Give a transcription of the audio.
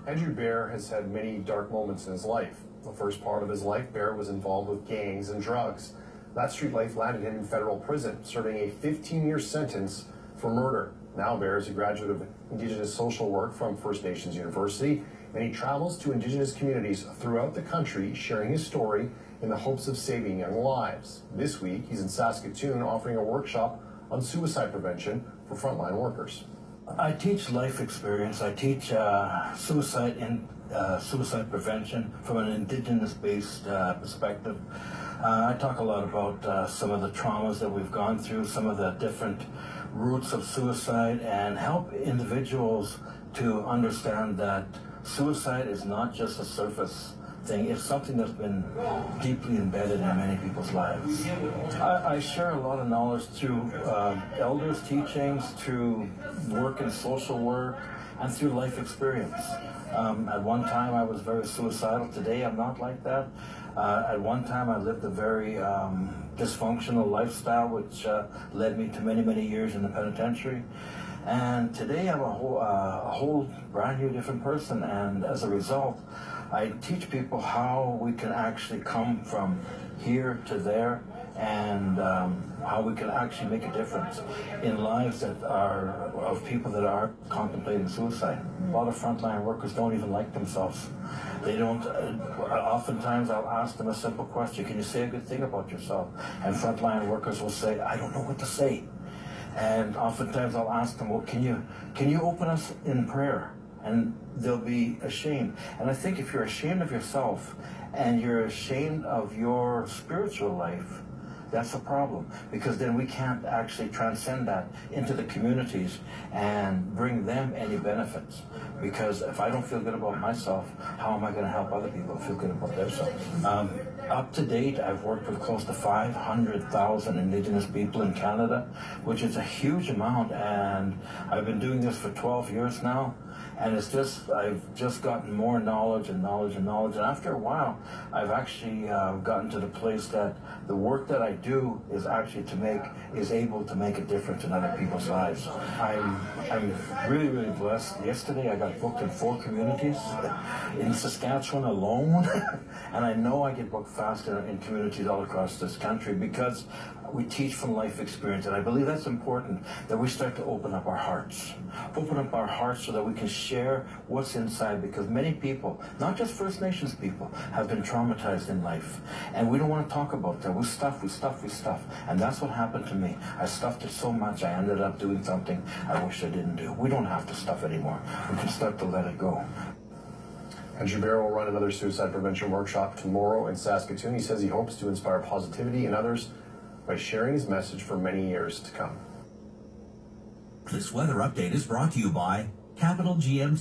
Andrew Bear has had many dark moments in his life. The first part of his life, Bear was involved with gangs and drugs. That street life landed him in federal prison, serving a 15-year sentence for murder. Now Bear is a graduate of Indigenous social work from First Nations University, and he travels to Indigenous communities throughout the country, sharing his story in the hopes of saving young lives. This week, he's in Saskatoon offering a workshop on suicide prevention for frontline workers. I teach life experience. I teach suicide and suicide prevention from an Indigenous-based perspective. I talk a lot about some of the traumas that we've gone through, some of the different routes of suicide, and help individuals to understand that suicide is not just a surface thing. It's something that's been deeply embedded in many people's lives. I share a lot of knowledge through elders' teachings, through work in social work, and through life experience. At one time I was very suicidal. Today I'm not like that. At one time I lived a very dysfunctional lifestyle, which led me to many years in the penitentiary. And today I'm a whole brand new different person, and as a result I teach people how we can actually come from here to there, and how we can actually make a difference in lives that are of people that are contemplating suicide. A lot of frontline workers don't even like themselves. They don't. Oftentimes I'll ask them a simple question: can you say a good thing about yourself? And frontline workers will say, I don't know what to say. And oftentimes I'll ask them, well, can you open us in prayer? And they'll be ashamed. And I think if you're ashamed of yourself and you're ashamed of your spiritual life, that's a problem, because then we can't actually transcend that into the communities and bring them any benefits. Because if I don't feel good about myself, how am I going to help other people feel good about themselves? Up to date, I've worked with close to 500,000 Indigenous people in Canada, which is a huge amount, and I've been doing this for 12 years now. And I've just gotten more knowledge and knowledge and knowledge. And after a while, I've actually gotten to the place that the work that I do is actually able to make a difference in other people's lives. I'm really blessed. Yesterday, I got booked in 4 communities in Saskatchewan alone. And I know I get booked faster in communities all across this country because we teach from life experience. And I believe that's important, that we start to open up our hearts. Open up our hearts so that we can share what's inside, because many people, not just First Nations people, have been traumatized in life. And we don't want to talk about that. We stuff. And that's what happened to me. I stuffed it so much, I ended up doing something I wish I didn't do. We don't have to stuff anymore. We can start to let it go. Andrew Bear will run another suicide prevention workshop tomorrow in Saskatoon. He says he hopes to inspire positivity in others by sharing his message for many years to come. This weather update is brought to you by Capital GM.